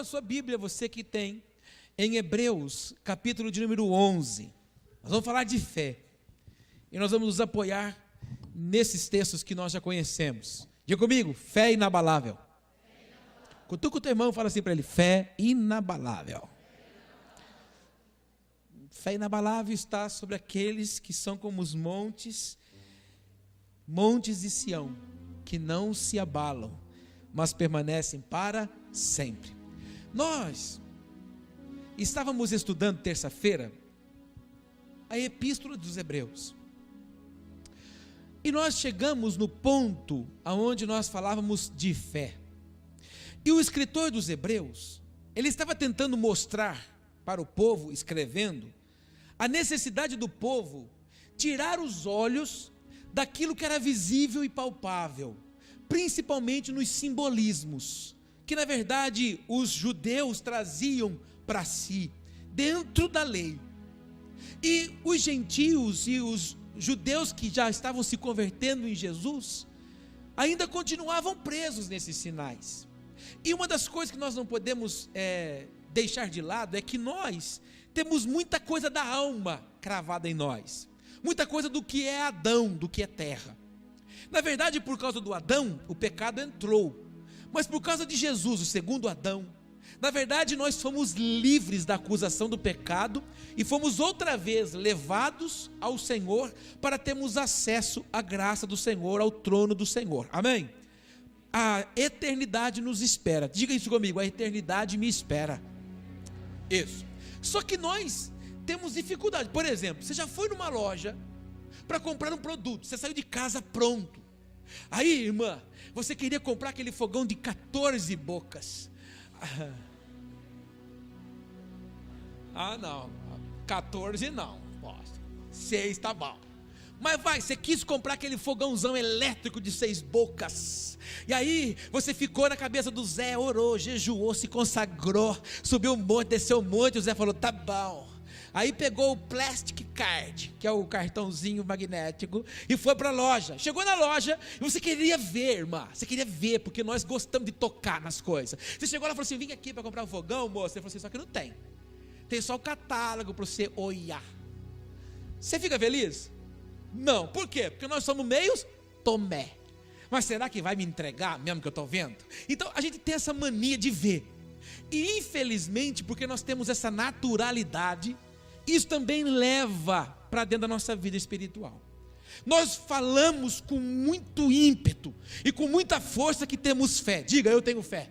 sua Bíblia, você que tem, em Hebreus, capítulo de número 11. Nós vamos falar de fé. E nós vamos nos apoiar nesses textos que nós já conhecemos. Diga comigo, fé inabalável. Cutuca o teu irmão e fala assim para ele, fé inabalável. Fé inabalável está sobre aqueles que são como os montes de Sião, que não se abalam, mas permanecem para sempre. Nós estávamos estudando terça-feira a Epístola dos Hebreus. E nós chegamos no ponto aonde nós falávamos de fé. E o escritor dos Hebreus, ele estava tentando mostrar para o povo, escrevendo, a necessidade do povo tirar os olhos daquilo que era visível e palpável, principalmente nos simbolismos, que na verdade os judeus traziam para si, dentro da lei. E os gentios e os judeus que já estavam se convertendo em Jesus, ainda continuavam presos nesses sinais. E uma das coisas que nós não podemos deixar de lado é que nós temos muita coisa da alma cravada em nós, muita coisa do que é Adão, do que é terra. Na verdade, por causa do Adão, o pecado entrou, mas por causa de Jesus, o segundo Adão, na verdade nós fomos livres da acusação do pecado e fomos outra vez levados ao Senhor para termos acesso à graça do Senhor, ao trono do Senhor, amém? A eternidade nos espera, diga isso comigo, a eternidade me espera, isso. Só que nós temos dificuldade. Por exemplo, você já foi numa loja para comprar um produto, você saiu de casa pronto, aí irmã, você queria comprar aquele fogão de 14 bocas, não, 14 não, 6 tá bom, mas você quis comprar aquele fogãozão elétrico de 6 bocas, e aí você ficou na cabeça do Zé, orou, jejuou, se consagrou, subiu um monte, desceu um monte, o Zé falou, tá bom, aí pegou o Plastic Card, que é o cartãozinho magnético, e foi para a loja, chegou na loja, e você queria ver, irmã, você queria ver, porque nós gostamos de tocar nas coisas, você chegou lá e falou assim, vim aqui para comprar um fogão, moça, ele falou assim, só que não tem só o catálogo para você olhar, você fica feliz? Não, por quê? Porque nós somos meios Tomé, mas será que vai me entregar mesmo que eu estou vendo? Então a gente tem essa mania de ver, e infelizmente, porque nós temos essa naturalidade, isso também leva para dentro da nossa vida espiritual. Nós falamos com muito ímpeto e com muita força que temos fé. Diga, eu tenho fé.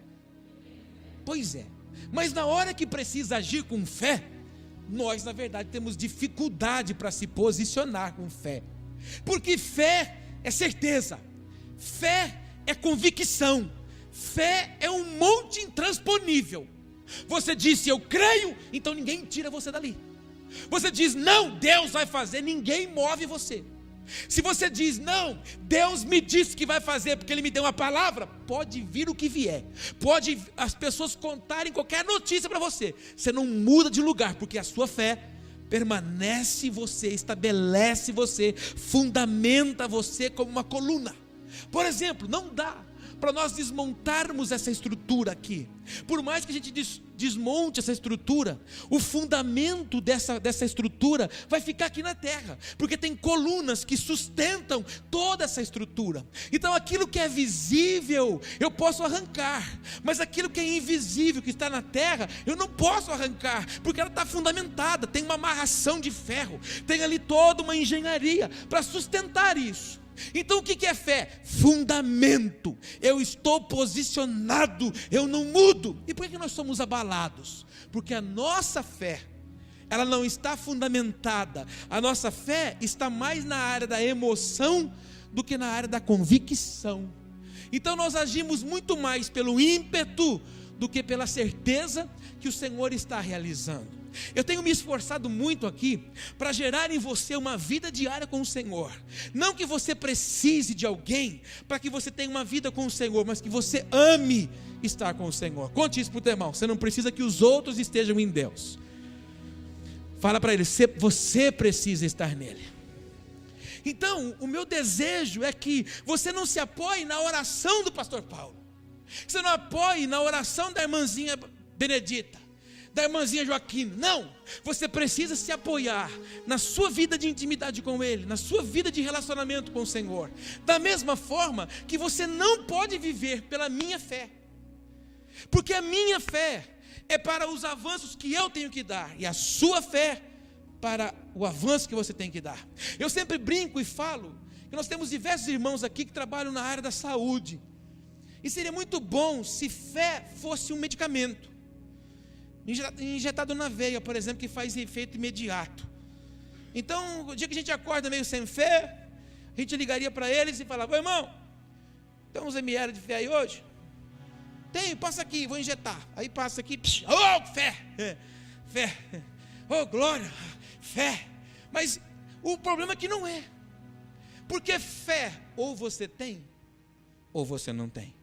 Pois é, mas na hora que precisa agir com fé, nós na verdade temos dificuldade para se posicionar com fé. Porque fé é certeza, fé é convicção, fé é um monte intransponível. Você disse eu creio, então ninguém tira você dali. Você diz não, Deus vai fazer, ninguém move você. Se você diz não, Deus me disse que vai fazer porque Ele me deu uma palavra, pode vir o que vier, pode as pessoas contarem qualquer notícia para você, você não muda de lugar, porque a sua fé permanece em você, estabelece você, fundamenta você como uma coluna. Por exemplo, não dá para nós desmontarmos essa estrutura aqui, por mais que a gente desmonte essa estrutura, o fundamento dessa estrutura vai ficar aqui na terra, porque tem colunas que sustentam toda essa estrutura. Então aquilo que é visível eu posso arrancar, mas aquilo que é invisível, que está na terra, eu não posso arrancar, porque ela está fundamentada, tem uma amarração de ferro, tem ali toda uma engenharia para sustentar isso. Então o que é fé? Fundamento. Eu estou posicionado, eu não mudo. E por que nós somos abalados? Porque a nossa fé, ela não está fundamentada. A nossa fé está mais na área da emoção do que na área da convicção. Então nós agimos muito mais pelo ímpeto do que pela certeza que o Senhor está realizando. Eu tenho me esforçado muito aqui para gerar em você uma vida diária com o Senhor. Não que você precise de alguém para que você tenha uma vida com o Senhor, mas que você ame estar com o Senhor. Conte isso para o teu irmão, você não precisa que os outros estejam em Deus. Fala para ele, você precisa estar nele. Então, o meu desejo é que você não se apoie na oração do pastor Paulo, que você não apoie na oração da irmãzinha Benedita, da irmãzinha Joaquina. Não, você precisa se apoiar na sua vida de intimidade com Ele, na sua vida de relacionamento com o Senhor. Da mesma forma que você não pode viver pela minha fé, porque a minha fé é para os avanços que eu tenho que dar, e a sua fé para o avanço que você tem que dar. Eu sempre brinco e falo que nós temos diversos irmãos aqui que trabalham na área da saúde, e seria muito bom se fé fosse um medicamento injetado na veia, por exemplo, que faz efeito imediato. Então, o dia que a gente acorda meio sem fé, a gente ligaria para eles e falava: irmão, tem uns ml de fé aí hoje? Tem, passa aqui, vou injetar. Aí passa aqui, oh, fé, fé, oh, glória, fé. Mas o problema é que não é, porque fé ou você tem, ou você não tem.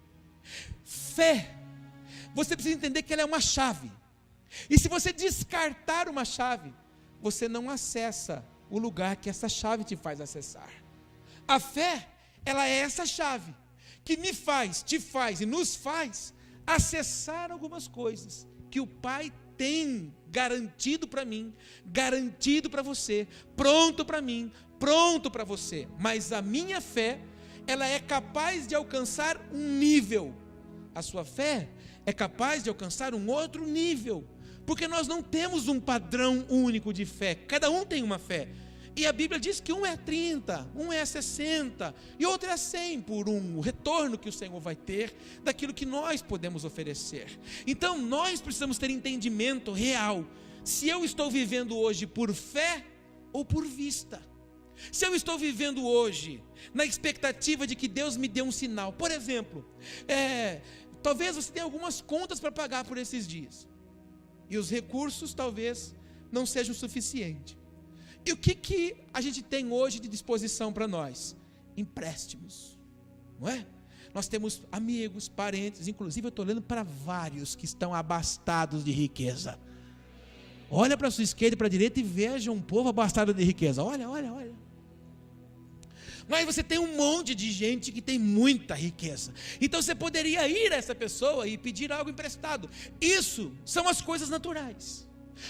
Fé, você precisa entender que ela é uma chave, e se você descartar uma chave, você não acessa o lugar que essa chave te faz acessar. A fé, ela é essa chave, que me faz, te faz e nos faz acessar algumas coisas que o Pai tem garantido para mim, garantido para você, pronto para mim, pronto para você. Mas a minha fé, ela é capaz de alcançar um nível, a sua fé é capaz de alcançar um outro nível, porque nós não temos um padrão único de fé, cada um tem uma fé. E a Bíblia diz que um é 30, um é 60 e outro é 100 por um, o retorno que o Senhor vai ter daquilo que nós podemos oferecer. Então nós precisamos ter entendimento real, se eu estou vivendo hoje por fé ou por vista. Se eu estou vivendo hoje na expectativa de que Deus me dê um sinal, por exemplo, talvez você tenha algumas contas para pagar por esses dias, e os recursos talvez não sejam suficientes. E o que a gente tem hoje de disposição para nós? Empréstimos, não é? Nós temos amigos, parentes, inclusive eu estou olhando para vários que estão abastados de riqueza. Olha para a sua esquerda e para a direita e veja um povo abastado de riqueza. Olha. Mas você tem um monte de gente que tem muita riqueza. Então você poderia ir a essa pessoa e pedir algo emprestado. Isso são as coisas naturais.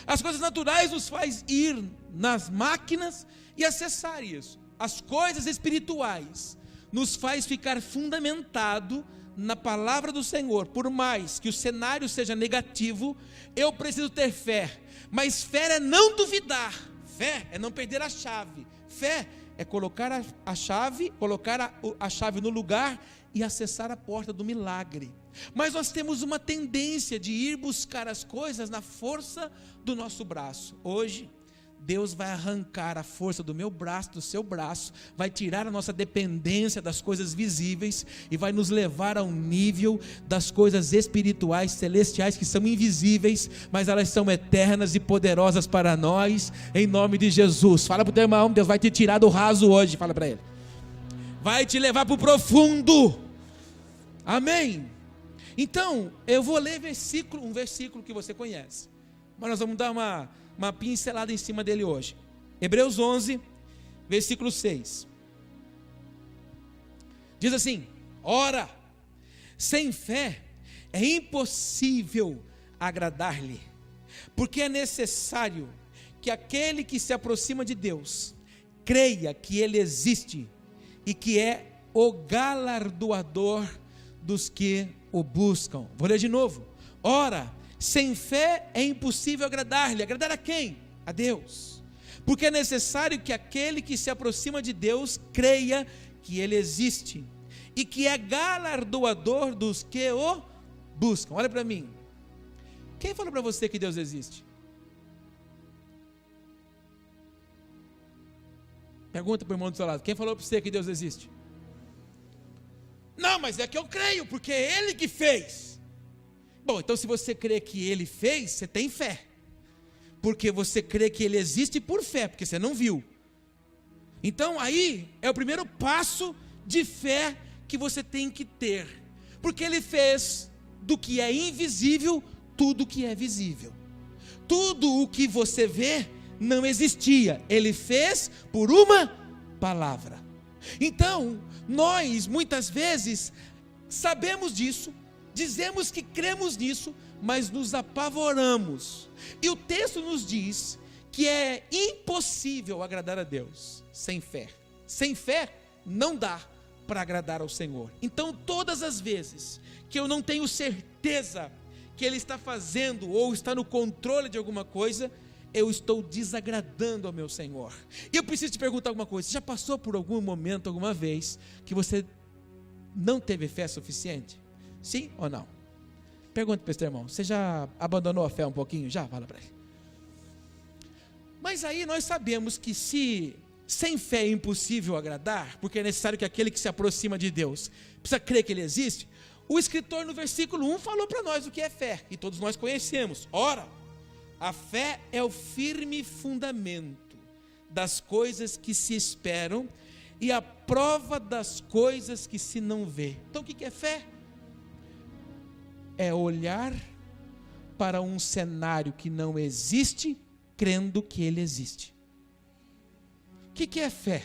As coisas naturais nos faz ir nas máquinas e acessar isso. As coisas espirituais nos faz ficar fundamentado na palavra do Senhor. Por mais que o cenário seja negativo, eu preciso ter fé. Mas fé é não duvidar. Fé é não perder a chave. Fé é colocar a chave no lugar e acessar a porta do milagre. Mas nós temos uma tendência de ir buscar as coisas na força do nosso braço. Hoje, Deus vai arrancar a força do meu braço, do seu braço, vai tirar a nossa dependência das coisas visíveis e vai nos levar a um nível das coisas espirituais, celestiais, que são invisíveis, mas elas são eternas e poderosas para nós, em nome de Jesus. Fala para o teu irmão, Deus vai te tirar do raso hoje, fala para ele, vai te levar para o profundo, amém? Então, eu vou ler um versículo que você conhece, mas nós vamos dar uma pincelada em cima dele hoje. Hebreus 11, versículo 6. Diz assim: ora, sem fé é impossível agradar-lhe, porque é necessário que aquele que se aproxima de Deus creia que Ele existe e que é o galardoador dos que o buscam. Vou ler de novo. Ora, sem fé é impossível agradar-lhe. Agradar a quem? A Deus. Porque é necessário que aquele que se aproxima de Deus creia que Ele existe e que é galardoador dos que o buscam. Olha para mim. Quem falou para você que Deus existe? Pergunta para o irmão do seu lado. Quem falou para você que Deus existe? Não, mas é que eu creio, porque é Ele que fez. Bom, então se você crê que Ele fez, você tem fé, porque você crê que Ele existe por fé, porque você não viu. Então aí é o primeiro passo de fé que você tem que ter, porque Ele fez do que é invisível tudo que é visível. Tudo o que você vê não existia, Ele fez por uma palavra. Então nós muitas vezes sabemos disso, dizemos que cremos nisso, mas nos apavoramos. E o texto nos diz que é impossível agradar a Deus sem fé. Sem fé não dá para agradar ao Senhor. Então, todas as vezes que eu não tenho certeza que Ele está fazendo ou está no controle de alguma coisa, eu estou desagradando ao meu Senhor. E eu preciso te perguntar alguma coisa: você já passou por algum momento, alguma vez, que você não teve fé suficiente? Sim ou não? Pergunta para esse irmão: você já abandonou a fé um pouquinho? Já? Fala para ele. Mas aí nós sabemos que se sem fé é impossível agradar, porque é necessário que aquele que se aproxima de Deus precisa crer que Ele existe. O escritor no versículo 1 falou para nós o que é fé, e todos nós conhecemos. Ora, a fé é o firme fundamento das coisas que se esperam e a prova das coisas que se não vê. Então o que é fé? É olhar para um cenário que não existe, crendo que ele existe. O que é fé?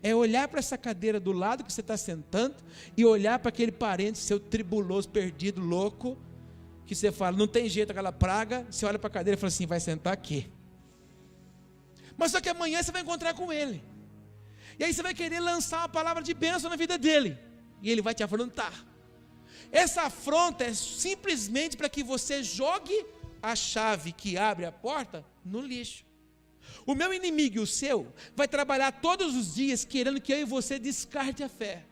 É olhar para essa cadeira do lado que você está sentando e olhar para aquele parente seu tribuloso, perdido, louco, que você fala, não tem jeito aquela praga. Você olha para a cadeira e fala assim: vai sentar aqui. Mas só que amanhã você vai encontrar com ele, e aí você vai querer lançar uma palavra de bênção na vida dele, e ele vai te afrontar. Essa afronta é simplesmente para que você jogue a chave que abre a porta no lixo. O meu inimigo e o seu vai trabalhar todos os dias querendo que eu e você descarte a fé,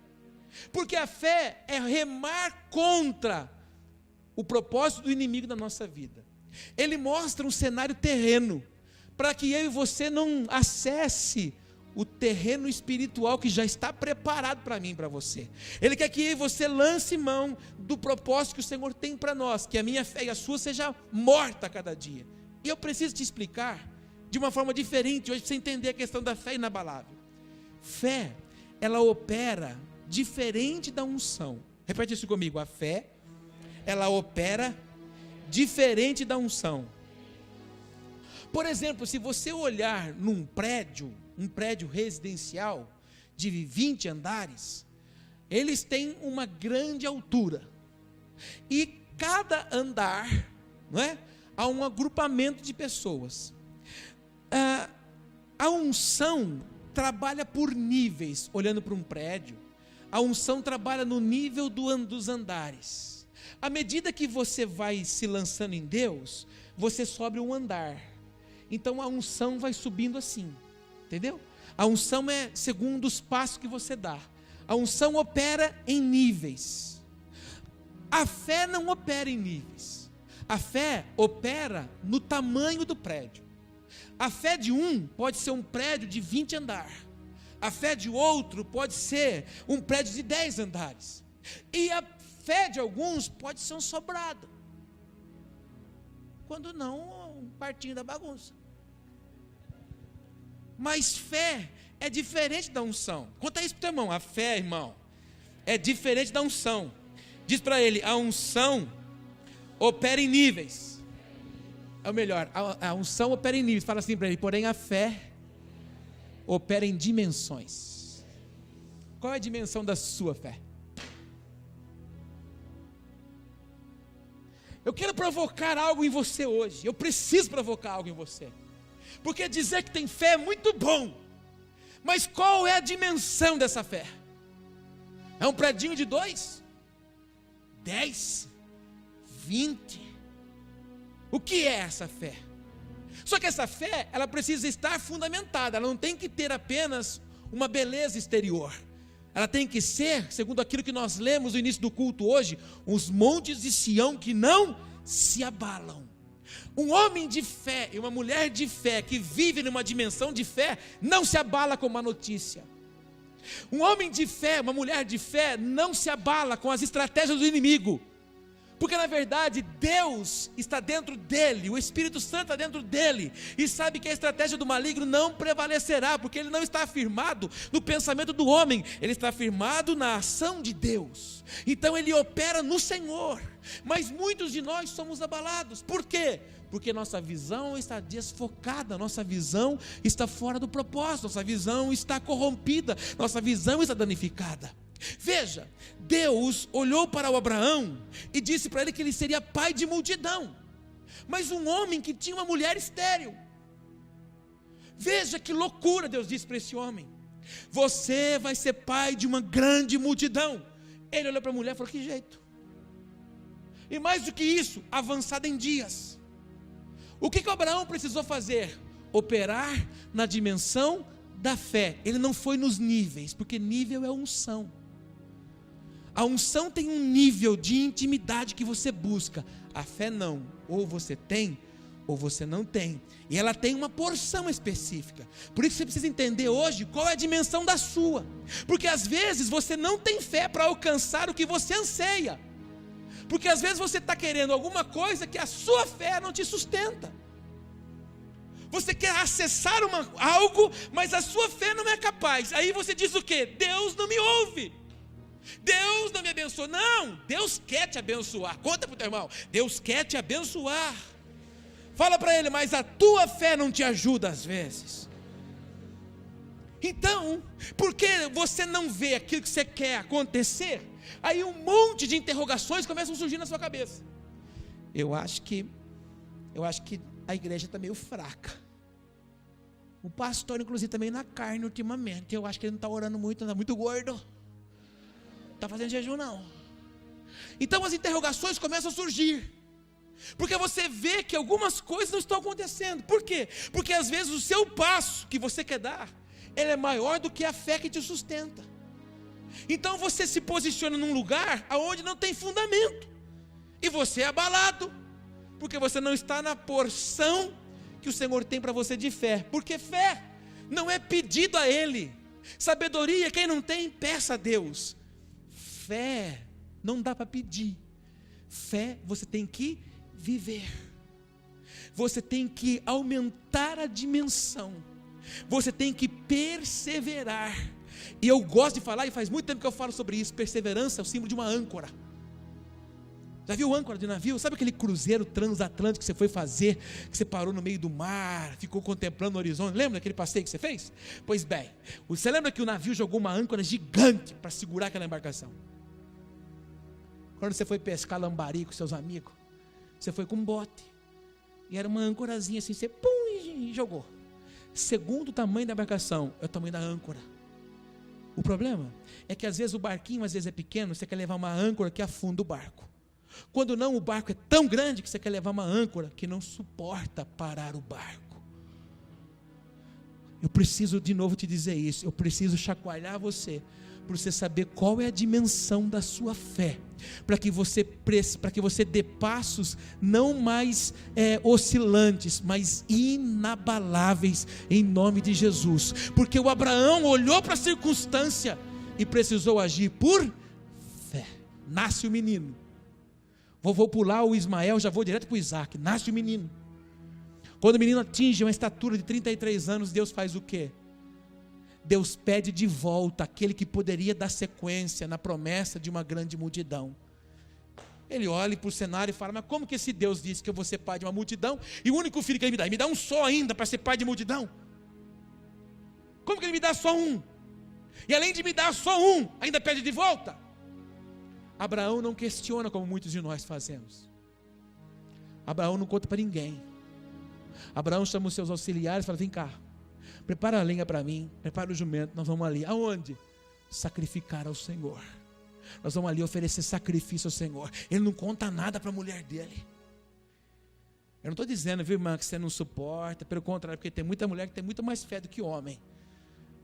porque a fé é remar contra o propósito do inimigo da nossa vida. Ele mostra um cenário terreno para que eu e você não acesse o terreno espiritual que já está preparado para mim e para você. Ele quer que eu e você lance mão do propósito que o Senhor tem para nós, que a minha fé e a sua seja morta a cada dia. E eu preciso te explicar de uma forma diferente hoje, para você entender a questão da fé inabalável. Fé, ela opera diferente da unção. Repete isso comigo: a fé, ela opera diferente da unção. Por exemplo, se você olhar num prédio, um prédio residencial de 20 andares, eles têm uma grande altura, e cada andar, não é, há um agrupamento de pessoas. A unção trabalha por níveis. Olhando para um prédio, a unção trabalha no nível dos andares. À medida que você vai se lançando em Deus, você sobe um andar. Então a unção vai subindo assim, entendeu? A unção é segundo os passos que você dá. A unção opera em níveis. A fé não opera em níveis. A fé opera no tamanho do prédio. A fé de um pode ser um prédio de 20 andares. A fé de outro pode ser um prédio de 10 andares. E a fé de alguns pode ser um sobrado, quando não um partinho da bagunça. Mas fé é diferente da unção. Conta isso para o teu irmão: a fé, irmão, é diferente da unção. Diz para ele: a unção opera em níveis. É o melhor, a unção opera em níveis. Fala assim para ele: porém a fé opera em dimensões. Qual é a dimensão da sua fé? Eu quero provocar algo em você hoje. Eu preciso provocar algo em você, porque dizer que tem fé é muito bom, mas qual é a dimensão dessa fé? É um predinho de 2? 10? 20? O que é essa fé? Só que essa fé, ela precisa estar fundamentada. Ela não tem que ter apenas uma beleza exterior. Ela tem que ser, segundo aquilo que nós lemos no início do culto hoje, os montes de Sião que não se abalam. Um homem de fé e uma mulher de fé que vive numa dimensão de fé não se abala com uma notícia. Um homem de fé, uma mulher de fé não se abala com as estratégias do inimigo, porque na verdade Deus está dentro dele, o Espírito Santo está dentro dele, e sabe que a estratégia do maligno não prevalecerá, porque ele não está afirmado no pensamento do homem, ele está afirmado na ação de Deus. Então ele opera no Senhor. Mas muitos de nós somos abalados. Por quê? Porque nossa visão está desfocada, nossa visão está fora do propósito, nossa visão está corrompida, nossa visão está danificada. Veja, Deus olhou para o Abraão e disse para ele que ele seria pai de multidão, mas um homem que tinha uma mulher estéril. Veja que loucura. Deus disse para esse homem: você vai ser pai de uma grande multidão. Ele olhou para a mulher e falou: que jeito? E mais do que isso, avançado em dias. O que Abraão precisou fazer? Operar na dimensão da fé. Ele não foi nos níveis, porque nível é unção. A unção tem um nível de intimidade que você busca. A fé não. Ou você tem, ou você não tem. E ela tem uma porção específica. Por isso você precisa entender hoje qual é a dimensão da sua. Porque às vezes você não tem fé para alcançar o que você anseia. Porque às vezes você está querendo alguma coisa que a sua fé não te sustenta. Você quer acessar algo, mas a sua fé não é capaz. Aí você diz o quê? Deus não me ouve. Deus não me abençoa. Não, Deus quer te abençoar. Conta para o teu irmão: Deus quer te abençoar. Fala para ele: mas a tua fé não te ajuda às vezes. Então, porque você não vê aquilo que você quer acontecer, aí um monte de interrogações começam a surgir na sua cabeça. Eu acho que a igreja está meio fraca. O pastor, inclusive, também na carne ultimamente. Eu acho que ele não está orando muito, está muito gordo. Não está fazendo jejum não. Então as interrogações começam a surgir. Porque você vê que algumas coisas não estão acontecendo. Por quê? Porque às vezes o seu passo que você quer dar, ele é maior do que a fé que te sustenta. Então você se posiciona num lugar onde não tem fundamento. E você é abalado. Porque você não está na porção que o Senhor tem para você de fé. Porque fé não é pedido a Ele. Sabedoria, quem não tem, peça a Deus. Fé não dá para pedir. Fé você tem que viver. Você tem que aumentar a dimensão. Você tem que perseverar. E eu gosto de falar, e faz muito tempo que eu falo sobre isso. Perseverança é o símbolo de uma âncora. Já viu âncora de navio? Sabe aquele cruzeiro transatlântico que você foi fazer, que você parou no meio do mar, ficou contemplando o horizonte? Lembra daquele passeio que você fez? Pois bem, você lembra que o navio jogou uma âncora gigante para segurar aquela embarcação? Quando você foi pescar lambari com seus amigos, você foi com um bote, e era uma âncorazinha assim, você pum, e jogou. Segundo o tamanho da embarcação, é o tamanho da âncora. O problema é que às vezes o barquinho às vezes é pequeno, você quer levar uma âncora que afunda o barco. Quando não, o barco é tão grande que você quer levar uma âncora que não suporta parar o barco. Eu preciso de novo te dizer isso. Eu preciso chacoalhar você, para você saber qual é a dimensão da sua fé, para que você dê passos não mais oscilantes, mas inabaláveis, em nome de Jesus. Porque o Abraão olhou para a circunstância e precisou agir por fé. Nasce o menino. Vou pular o Ismael, já vou direto para o Isaac. Nasce o menino. Quando o menino atinge uma estatura de 33 anos, Deus faz o quê? Deus pede de volta aquele que poderia dar sequência na promessa de uma grande multidão. Ele olha para o cenário e fala: mas como que esse Deus disse que eu vou ser pai de uma multidão, e o único filho que ele me dá um só ainda para ser pai de multidão? Como que ele me dá só um? E além de me dar só um, ainda pede de volta? Abraão não questiona como muitos de nós fazemos. Abraão não conta para ninguém. Abraão chama os seus auxiliares e fala: vem cá, prepara a lenha para mim, prepara o jumento, nós vamos ali. Aonde? Sacrificar ao Senhor. Nós vamos ali oferecer sacrifício ao Senhor. Ele não conta nada para a mulher dele. Eu não estou dizendo, viu, irmã, que você não suporta. Pelo contrário, porque tem muita mulher que tem muito mais fé do que homem.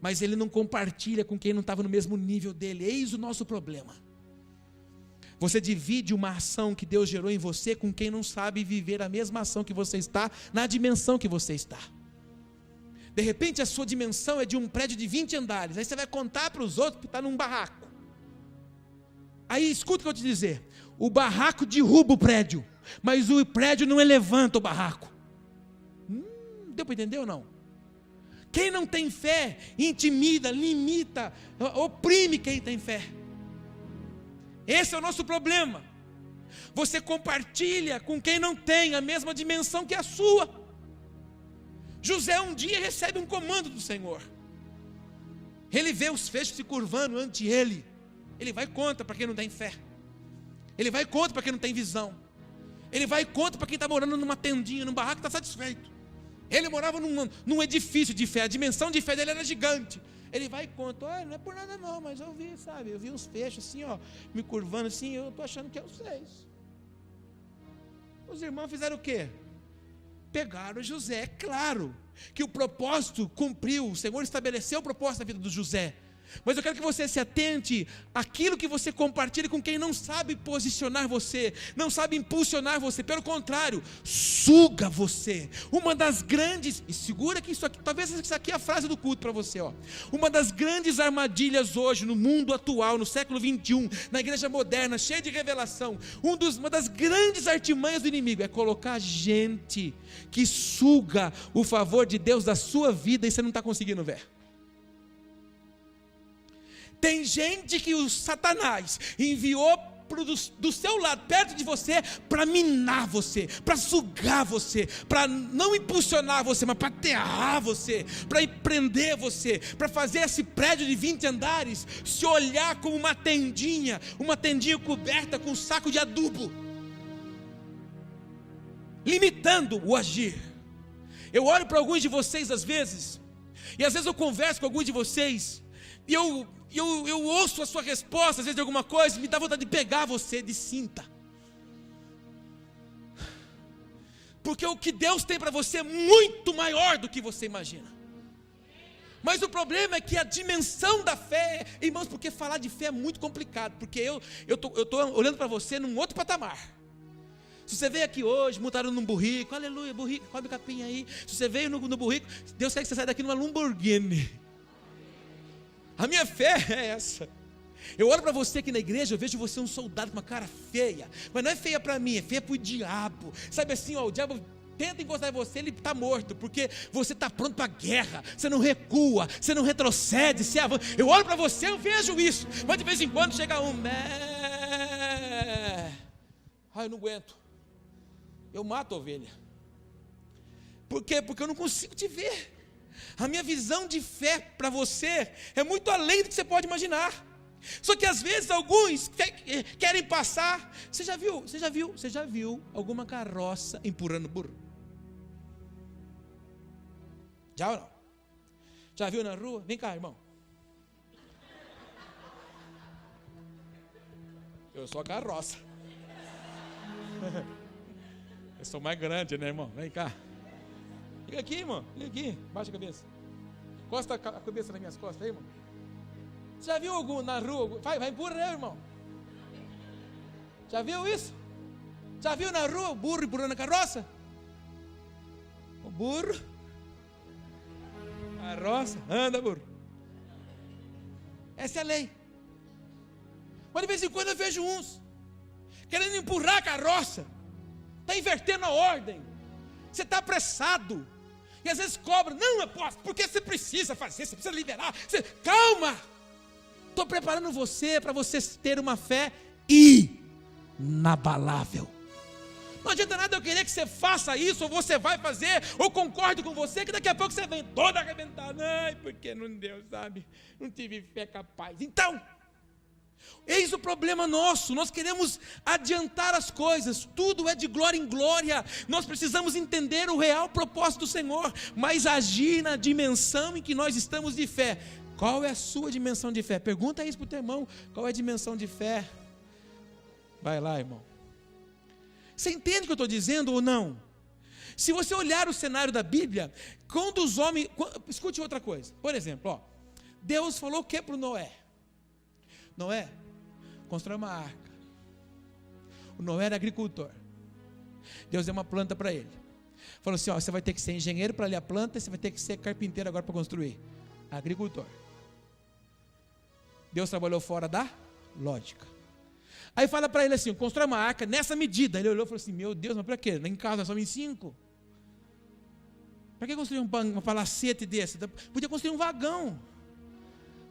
Mas ele não compartilha com quem não estava no mesmo nível dele. Eis o nosso problema. Você divide uma ação que Deus gerou em você com quem não sabe viver a mesma ação que você está, na dimensão que você está. De repente a sua dimensão é de um prédio de 20 andares, aí você vai contar para os outros que está num barraco. Aí escuta o que eu te dizer: o barraco derruba o prédio, mas o prédio não levanta o barraco. Deu para entender ou não? Quem não tem fé, intimida, limita, oprime quem tem fé. Esse é o nosso problema. Você compartilha com quem não tem a mesma dimensão que a sua. José um dia recebe um comando do Senhor. Ele vê os feixes se curvando ante ele. Ele vai contra para quem não tem fé. Ele vai contra para quem não tem visão. Ele vai contra para quem está morando numa tendinha, num barraco, está satisfeito. Ele morava num edifício de fé, a dimensão de fé dele era gigante. Ele vai contra, olha, não é por nada não, mas eu vi, sabe, eu vi uns fechos assim, ó, me curvando assim, eu estou achando que é os 6. Os irmãos fizeram o quê? Pegaram José. É claro que o propósito cumpriu, o Senhor estabeleceu o propósito da vida do José. Mas eu quero que você se atente àquilo que você compartilha com quem não sabe posicionar você, não sabe impulsionar você, pelo contrário, suga você. Uma das grandes, e segura que isso aqui, talvez isso aqui é a frase do culto para você, ó. Uma das grandes armadilhas hoje no mundo atual, no século 21, na igreja moderna, cheia de revelação, uma das grandes artimanhas do inimigo é colocar gente que suga o favor de Deus da sua vida e você não está conseguindo ver. Tem gente que o Satanás enviou do seu lado, perto de você, para minar você, para sugar você, para não impulsionar você, mas para aterrar você, para prender você, para fazer esse prédio de 20 andares se olhar como uma tendinha coberta com um saco de adubo, limitando o agir. Eu olho para alguns de vocês às vezes, e às vezes eu converso com alguns de vocês, e eu ouço a sua resposta, às vezes de alguma coisa, me dá vontade de pegar você de cinta. Porque o que Deus tem para você é muito maior do que você imagina. Mas o problema é que a dimensão da fé, irmãos, porque falar de fé é muito complicado, porque eu estou olhando para você num outro patamar. Se você veio aqui hoje, montaram num burrico, aleluia, burrico, come capinha aí. Se você veio no burrico, Deus quer que você saia daqui numa Lamborghini. A minha fé é essa. Eu olho para você aqui na igreja, eu vejo você um soldado com uma cara feia, mas não é feia para mim, é feia para o diabo. Sabe assim, ó, o diabo tenta encostar em você, ele está morto, porque você está pronto para a guerra, você não recua, você não retrocede, você avança. Eu olho para você, eu vejo isso, mas de vez em quando chega um, ai, eu não aguento, eu mato a ovelha. Por quê? Porque eu não consigo te ver. A minha visão de fé para você é muito além do que você pode imaginar. Só que às vezes alguns querem passar. Você já viu alguma carroça empurrando burro? Já ou não? Já viu na rua? Vem cá, irmão. Eu sou a carroça. Eu sou mais grande, né, irmão? Vem cá. Liga aqui, irmão. Liga aqui. Baixa a cabeça. Encosta a cabeça nas minhas costas aí, irmão. Você já viu algum na rua? Vai empurrar, irmão. Já viu isso? Já viu na rua o burro empurrando a carroça? O burro. Carroça. Anda, burro. Essa é a lei. Mas de vez em quando eu vejo uns querendo empurrar a carroça. Está invertendo a ordem. Você está apressado. E às vezes cobra, não apóstolo, porque você precisa fazer, você precisa liberar. Calma, estou preparando você para você ter uma fé inabalável. Não adianta nada eu querer que você faça isso, ou você vai fazer, ou concorde com você, que daqui a pouco você vem todo arrebentado. Ai, porque não deu, sabe? Não tive fé capaz. Então, eis o problema nosso, nós queremos adiantar as coisas, tudo é de glória em glória, nós precisamos entender o real propósito do Senhor, mas agir na dimensão em que nós estamos de fé. Qual é a sua dimensão de fé? Pergunta isso para o teu irmão, qual é a dimensão de fé? Vai lá, irmão. Você entende o que eu estou dizendo ou não? Se você olhar o cenário da Bíblia, quando os homens, escute outra coisa, por exemplo, ó, Deus falou o que para o Noé? Noé, constrói uma arca. O Noé era agricultor. Deus deu uma planta para ele. Falou assim, ó, você vai ter que ser engenheiro para ler a planta, e você vai ter que ser carpinteiro agora para construir. Agricultor. Deus trabalhou fora da lógica. Aí fala para ele assim, constrói uma arca nessa medida. Ele olhou e falou assim, meu Deus, mas para quê? Em casa só em 5. Para que construir um palacete desse? Podia construir um vagão.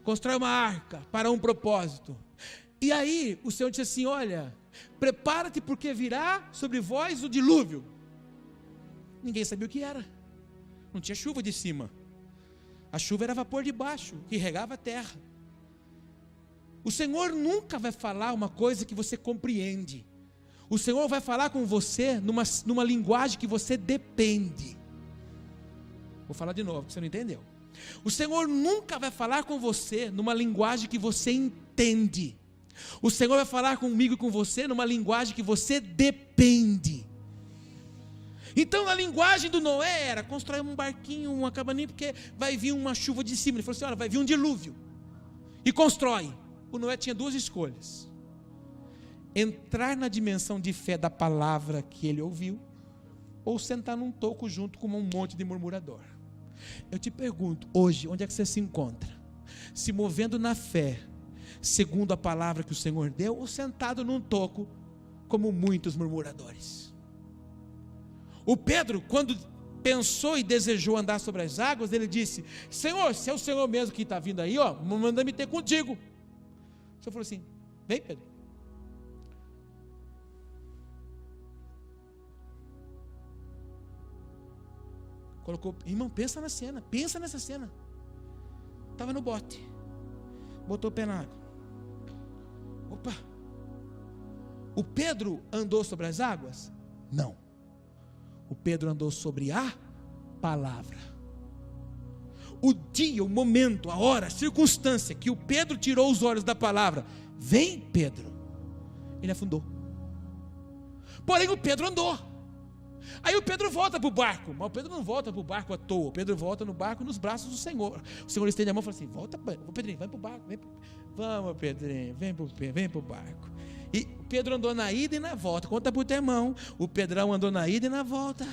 Constrói uma arca para um propósito. E aí o Senhor disse assim, olha, prepara-te porque virá sobre vós o dilúvio. Ninguém sabia o que era. Não tinha chuva de cima. A chuva era vapor de baixo, que regava a terra. O Senhor nunca vai falar uma coisa que você compreende. O Senhor vai falar com você numa linguagem que você depende. Vou falar de novo, porque você não entendeu. O Senhor nunca vai falar com você numa linguagem que você entende. O Senhor vai falar comigo e com você numa linguagem que você depende. Então, na linguagem do Noé era: constrói um barquinho, uma cabaninha, porque vai vir uma chuva de cima. Ele falou assim: olha, vai vir um dilúvio. E constrói. O Noé tinha duas escolhas: entrar na dimensão de fé da palavra que ele ouviu, ou sentar num toco junto com um monte de murmurador. Eu te pergunto, hoje, onde é que você se encontra? Se movendo na fé, segundo a palavra que o Senhor deu, ou sentado num toco, como muitos murmuradores? O Pedro, quando pensou e desejou andar sobre as águas, ele disse: Senhor, se é o Senhor mesmo que está vindo aí, ó, manda me ter contigo. O Senhor falou assim: vem, Pedro. Colocou, irmão, pensa na cena, pensa nessa cena. Estava no bote, botou o pé na água. Opa! O Pedro andou sobre as águas? Não. O Pedro andou sobre a palavra. O dia, o momento, a hora, a circunstância que o Pedro tirou os olhos da palavra: vem, Pedro, ele afundou. Porém o Pedro andou. Aí o Pedro volta para o barco, mas o Pedro não volta para o barco à toa. O Pedro volta no barco nos braços do Senhor. O Senhor estende a mão e fala assim: volta, Pedrinho, vai para o barco, vamos, Pedrinho, vem para o barco. E o Pedro andou na ida e na volta. Conta para o teu irmão: o Pedrão andou na ida e na volta.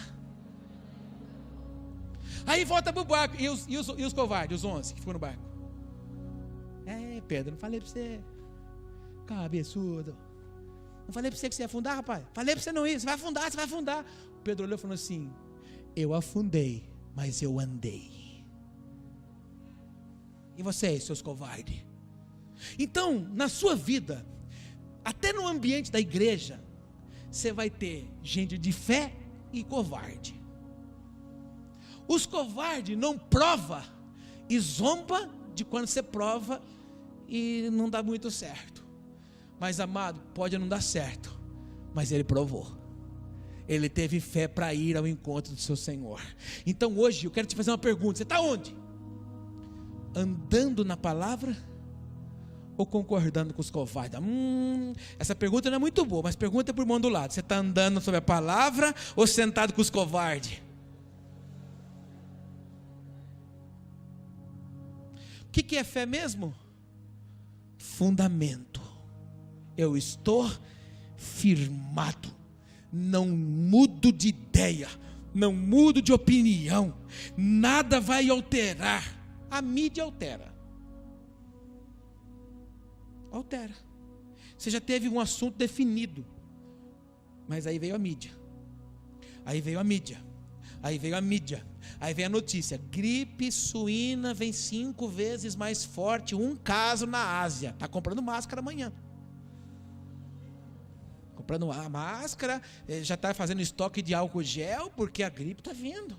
Aí volta para o barco. E os covardes, os 11 que ficam no barco? Pedro, não falei para você, cabeçudo. Não falei para você que você ia afundar, rapaz? Falei para você não ir, você vai afundar. O Pedro olhou e falou assim: eu afundei, mas eu andei. E vocês, seus covardes? Então, na sua vida, até no ambiente da igreja, você vai ter gente de fé e covarde. Os covardes não prova e zomba de quando você prova e não dá muito certo. Mas, amado, pode não dar certo, mas ele provou. Ele teve fé para ir ao encontro do seu Senhor. Então hoje eu quero te fazer uma pergunta: você está onde? Andando na palavra ou concordando com os covardes? Essa pergunta não é muito boa, mas pergunta para o irmão do lado: você está andando sobre a palavra ou sentado com os covardes? O que é fé mesmo? Fundamento. Eu estou firmado, não mudo de ideia, não mudo de opinião, nada vai alterar. A mídia altera. Você já teve um assunto definido, mas aí veio a mídia, aí veio a notícia: gripe suína vem 5 vezes mais forte, um caso na Ásia. Está comprando máscara amanhã. Comprando a máscara, já está fazendo estoque de álcool gel, porque a gripe está vindo.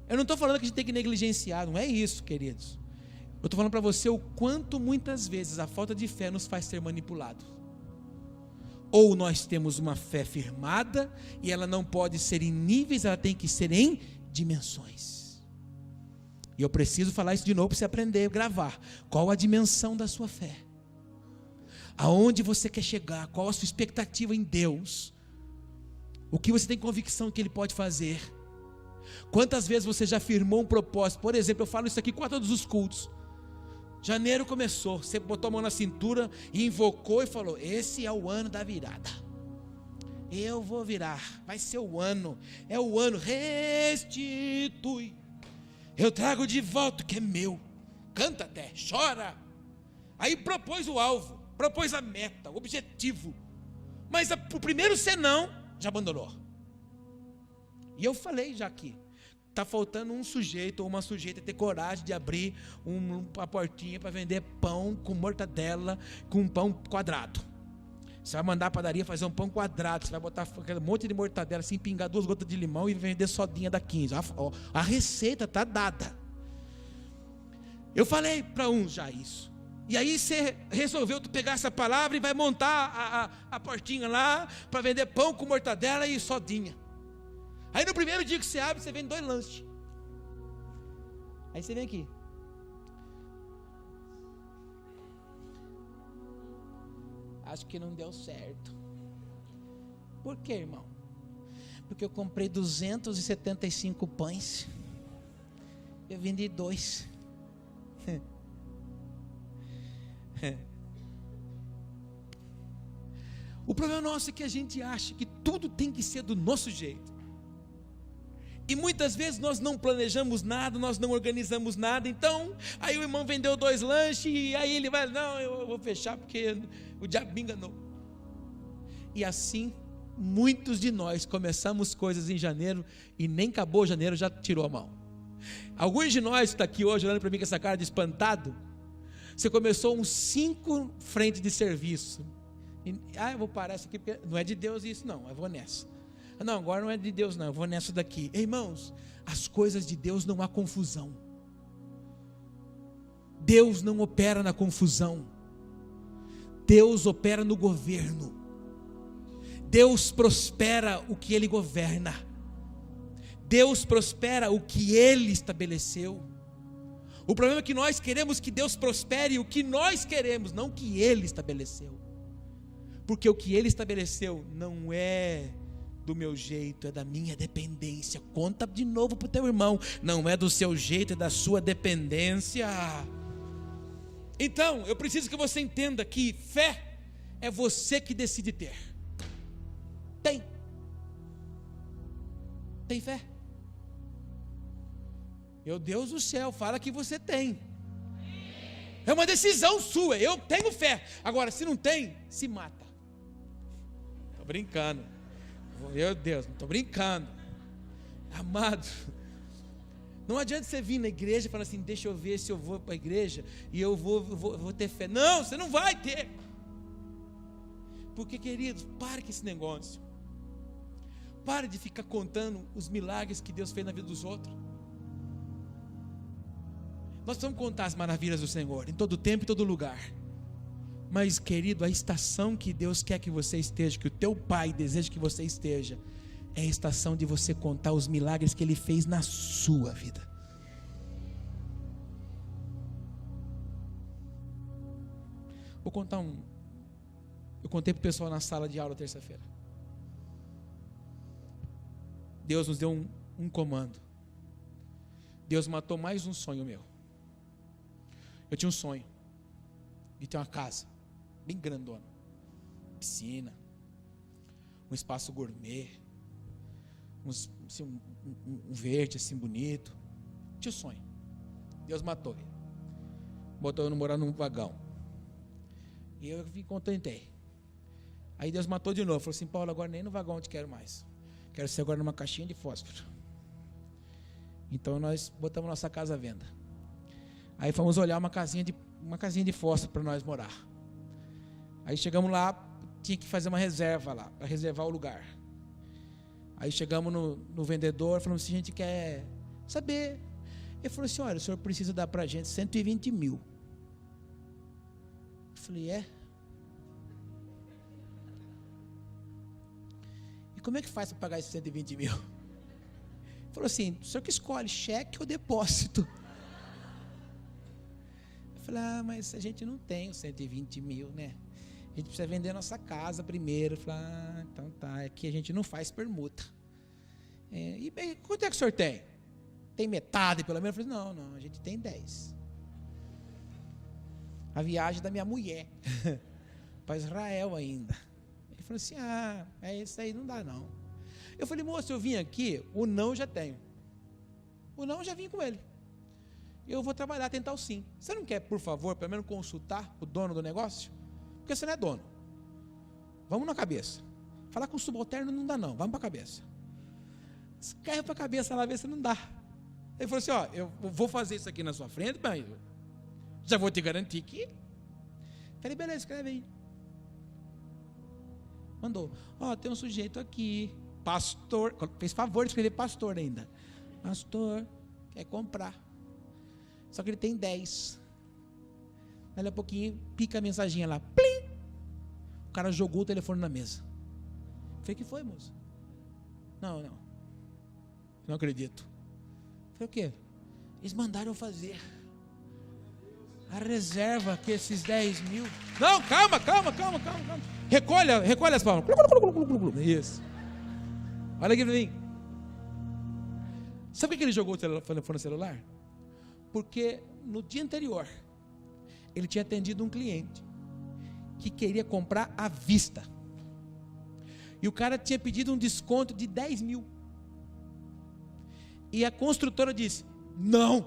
Eu não estou falando que a gente tem que negligenciar, não é isso, queridos. Eu estou falando para você o quanto muitas vezes a falta de fé nos faz ser manipulados. Ou nós temos uma fé firmada, e ela não pode ser em níveis, ela tem que ser em dimensões. E eu preciso falar isso de novo para você aprender a gravar. Qual a dimensão da sua fé? Aonde você quer chegar? Qual a sua expectativa em Deus? O que você tem convicção que Ele pode fazer? Quantas vezes você já firmou um propósito? Por exemplo, eu falo isso aqui com todos os cultos. Janeiro começou, você botou a mão na cintura e invocou e falou: esse é o ano da virada. Eu vou virar, vai ser o ano. É o ano, restitui. Eu trago de volta o que é meu. Canta até, chora. Aí propôs o alvo, propôs a meta, o objetivo. Mas o primeiro senão, já abandonou. E eu falei já aqui: está faltando um sujeito ou uma sujeita ter coragem de abrir uma portinha para vender pão com mortadela, com um pão quadrado. Você vai mandar a padaria fazer um pão quadrado, você vai botar aquele monte de mortadela assim, pingar 2 gotas de limão e vender sodinha da 15. A receita está dada. Eu falei para uns já isso. E aí você resolveu tu pegar essa palavra e vai montar a portinha lá para vender pão com mortadela e sodinha. Aí no primeiro dia que você abre, você vende 2 lanches. Aí você vem aqui. Acho que não deu certo. Por quê, irmão? Porque eu comprei 275 pães. Eu vendi 2. O problema nosso é que a gente acha que tudo tem que ser do nosso jeito. E muitas vezes nós não planejamos nada, nós não organizamos nada. Então, aí o irmão vendeu 2 lanches e aí ele vai, não, eu vou fechar porque o diabo me enganou. E assim, muitos de nós começamos coisas em janeiro e nem acabou janeiro, já tirou a mão. Alguns de nós que estão aqui hoje olhando para mim com essa cara de espantado, você começou uns 5 frentes de serviço. Eu vou parar isso aqui porque não é de Deus isso não, eu vou nessa. Não, agora não é de Deus não, eu vou nessa daqui. Irmãos, as coisas de Deus não há confusão. Deus não opera na confusão. Deus opera no governo. Deus prospera o que Ele governa. Deus prospera o que Ele estabeleceu. O problema é que nós queremos que Deus prospere o que nós queremos, não o que Ele estabeleceu. Porque o que Ele estabeleceu não é do meu jeito, é da minha dependência. Conta de novo para o teu irmão, não é do seu jeito, é da sua dependência. Então, eu preciso que você entenda que fé é você que decide ter. Tem fé? Meu Deus do céu, fala que você tem. É uma decisão sua, eu tenho fé. Agora, se não tem, se mata. Estou brincando. Meu Deus, não estou brincando. Amado, não adianta você vir na igreja e falar assim, deixa eu ver se eu vou para a igreja e eu vou ter fé. Não, você não vai ter. Porque, queridos, pare com esse negócio. Pare de ficar contando os milagres que Deus fez na vida dos outros. Nós precisamos contar as maravilhas do Senhor, em todo tempo e todo lugar. Mas, querido, a estação que Deus quer que você esteja, que o teu Pai deseja que você esteja, é a estação de você contar os milagres que Ele fez na sua vida. Vou contar eu contei para o pessoal na sala de aula terça-feira. Deus nos deu um comando. Deus matou mais um sonho meu. Eu tinha um sonho de ter uma casa bem grandona, piscina, um espaço gourmet, um verde assim bonito. Tinha um sonho. Deus matou ele. Botou eu morar num vagão. E eu me contentei. Aí Deus matou de novo. Falou assim, Paulo, agora nem no vagão eu te quero mais. Quero ser agora numa caixinha de fósforo. Então nós botamos nossa casa à venda. Aí fomos olhar uma casinha de fósforo para nós morar. Aí chegamos lá, tinha que fazer uma reserva lá, para reservar o lugar. Aí chegamos no vendedor, falamos assim, a gente quer saber. Ele falou assim, olha, o senhor precisa dar para a gente 120 mil. Eu falei, é? E como é que faz para pagar esses 120 mil? Ele falou assim, o senhor que escolhe, cheque ou depósito? Eu falei, mas a gente não tem os 120 mil, né? A gente precisa vender nossa casa primeiro. Eu falei, então tá, aqui a gente não faz permuta. E bem, quanto é que o senhor tem? Tem metade pelo menos? Eu falei, não, a gente tem 10. A viagem da minha mulher para Israel ainda. Ele falou assim, é isso aí, não dá não. Eu falei, moço, eu vim aqui, o não eu já tenho. O não eu já vim com ele. Eu vou trabalhar, tentar o sim. Você não quer, por favor, pelo menos consultar o dono do negócio? Porque você não é dono. Vamos na cabeça. Falar com o subalterno não dá não, vamos para a cabeça. Cai para a cabeça lá, ver se não dá. Ele falou assim, eu vou fazer isso aqui na sua frente, mas já vou te garantir que... Falei, beleza, escreve aí. Mandou, tem um sujeito aqui, pastor, fez favor de escrever pastor ainda. Pastor, quer comprar. Só que ele tem 10. Dali a pouquinho, pica a mensaginha lá. Plim! O cara jogou o telefone na mesa. Falei, o que foi, moço? Não. Não acredito. Falei, o quê? Eles mandaram eu fazer a reserva que esses 10 mil. Não, calma. Recolhe as palmas. Isso. Olha aqui pra mim. Sabe por que ele jogou o telefone celular? Porque no dia anterior ele tinha atendido um cliente que queria comprar à vista. E o cara tinha pedido um desconto de 10 mil. E a construtora disse, não.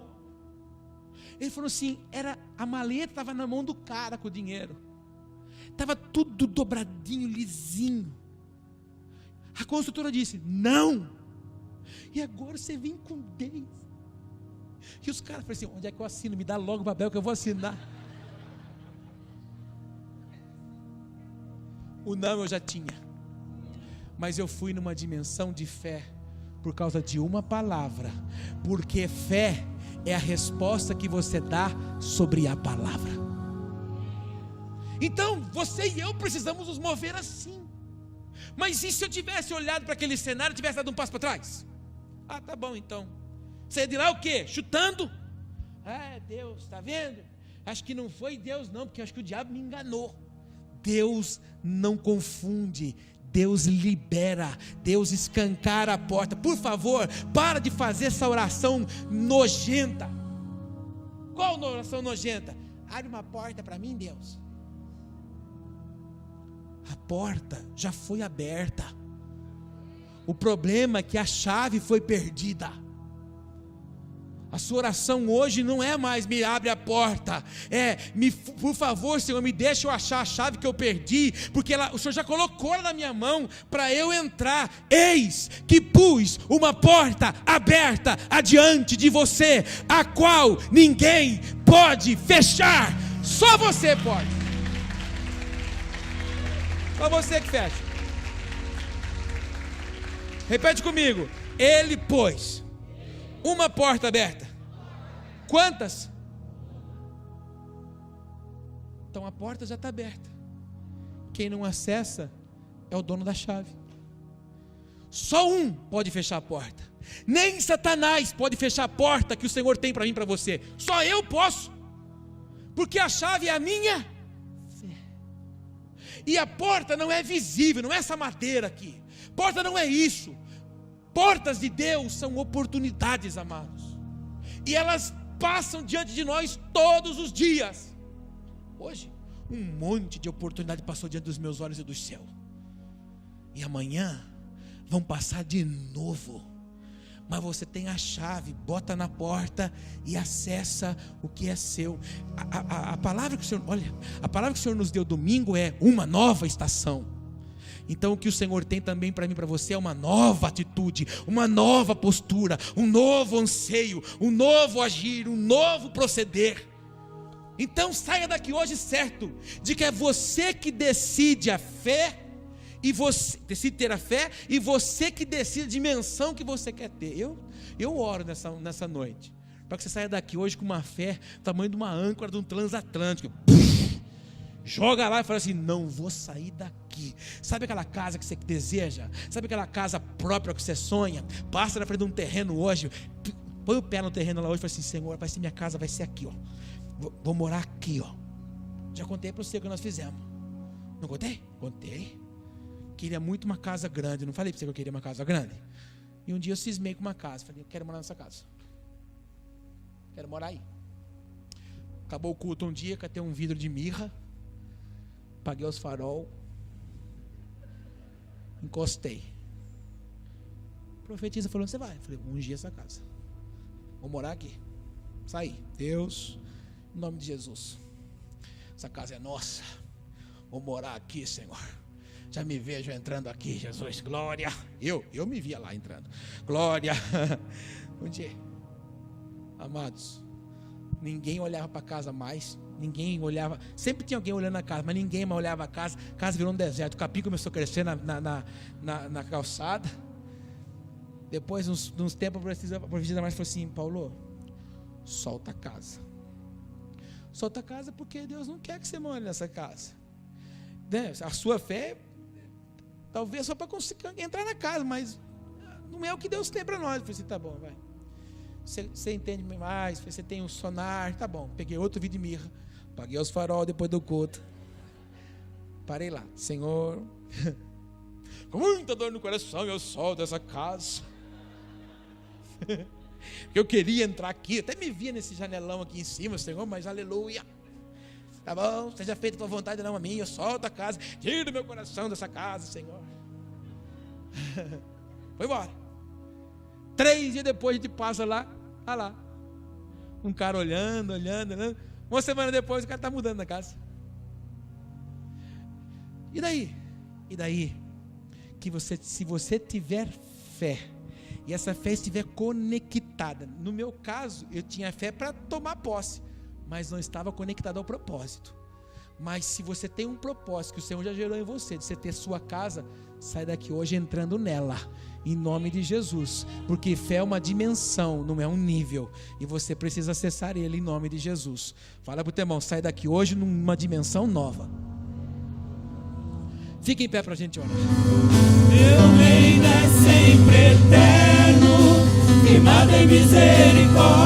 Ele falou assim, a maleta estava na mão do cara com o dinheiro. Estava tudo dobradinho, lisinho. A construtora disse, não. E agora você vem com 10. E os caras falaram assim, onde é que eu assino? Me dá logo o papel que eu vou assinar. O não eu já tinha. Mas eu fui numa dimensão de fé por causa de uma palavra. Porque fé é a resposta que você dá sobre a palavra. Então, você e eu precisamos nos mover assim. Mas e se eu tivesse olhado para aquele cenário e tivesse dado um passo para trás? Ah, tá bom então. Saia de lá o quê? Chutando? Ah, Deus, está vendo? Acho que não foi Deus não, porque acho que o diabo me enganou. Deus não confunde, Deus libera, Deus escancara a porta. Por favor, para de fazer essa oração nojenta. Qual oração nojenta? Abre uma porta para mim, Deus. A porta já foi aberta. O problema é que a chave foi perdida. A sua oração hoje não é mais me abre a porta, por favor, Senhor, me deixa eu achar a chave que eu perdi, porque o Senhor já colocou ela na minha mão para eu entrar. Eis que pus uma porta aberta adiante de você, a qual ninguém pode fechar, só você pode. Só você que fecha. Repete comigo. Ele pôs uma porta aberta. Quantas? Então a porta já está aberta. Quem não acessa é o dono da chave. Só um pode fechar a porta. Nem Satanás pode fechar a porta que o Senhor tem para mim e para você. Só eu posso. Porque a chave é a minha fé. E a porta não é visível, não é essa madeira aqui. Porta não é isso. Portas de Deus são oportunidades, amados. E elas passam diante de nós todos os dias. Hoje, um monte de oportunidade passou diante dos meus olhos e do céu. E amanhã vão passar de novo. Mas você tem a chave, bota na porta e acessa o que é seu. A palavra que o Senhor, olha, a palavra que o Senhor nos deu domingo é uma nova estação. Então o que o Senhor tem também para mim e para você é uma nova atitude, uma nova postura, um novo anseio, um novo agir, um novo proceder. Então saia daqui hoje certo de que é você que decide a fé, e você decide ter a fé, e você que decide a dimensão que você quer ter. Eu oro nessa noite para que você saia daqui hoje com uma fé do tamanho de uma âncora de um transatlântico. Joga lá e fala assim, não vou sair daqui. Sabe aquela casa que você deseja? Sabe aquela casa própria que você sonha? Passa na frente de um terreno hoje, põe o pé no terreno lá hoje e fala assim, Senhor, vai ser minha casa, vai ser aqui, ó. Vou morar aqui, ó. Já contei para você o que nós fizemos. Não contei? Contei. Queria muito uma casa grande. Não falei para você que eu queria uma casa grande? E um dia eu cismei com uma casa. Falei, eu quero morar nessa casa. Quero morar aí. Acabou o culto um dia, catei um vidro de mirra, apaguei os farol, encostei. A profetisa falou, você vai? Eu falei, ungir essa casa, vou morar aqui. Saí. Deus, em nome de Jesus, essa casa é nossa, vou morar aqui, Senhor. Já me vejo entrando aqui, Jesus, glória. Eu me via lá entrando, glória. Um dia, amados, ninguém olhava para a casa mais. Ninguém olhava, sempre tinha alguém olhando na casa, mas ninguém mais olhava a casa. A casa virou um deserto, o capim começou a crescer na calçada. Depois, uns tempos, a profetisa mais falou assim, Paulo, solta a casa, solta a casa porque Deus não quer que você more nessa casa. Né? A sua fé, talvez só para conseguir entrar na casa, mas não é o que Deus tem para nós. Eu falei assim, tá bom, vai. Você entende mais, você tem um sonar, tá bom. Peguei outro vídeo de mirra, paguei os farol depois do culto. Parei lá, Senhor, com muita dor no coração eu solto essa casa. Eu queria entrar aqui, até me via nesse janelão aqui em cima, Senhor, mas aleluia. Tá bom, seja feita a tua vontade, não a minha. Eu solto a casa, tira o meu coração dessa casa, Senhor. Foi embora. 3 dias depois a gente passa lá, olha lá, um cara olhando. Uma semana depois o cara está mudando na casa. E daí? Que se você tiver fé, e essa fé estiver conectada, no meu caso, eu tinha fé para tomar posse, mas não estava conectado ao propósito. Mas se você tem um propósito que o Senhor já gerou em você, de você ter sua casa, sai daqui hoje entrando nela, em nome de Jesus, porque fé é uma dimensão, não é um nível, e você precisa acessar ele em nome de Jesus. Fala para o teu irmão, sai daqui hoje numa dimensão nova. Fica em pé para a gente orar. Teu reino é sempre eterno, firmado em misericórdia.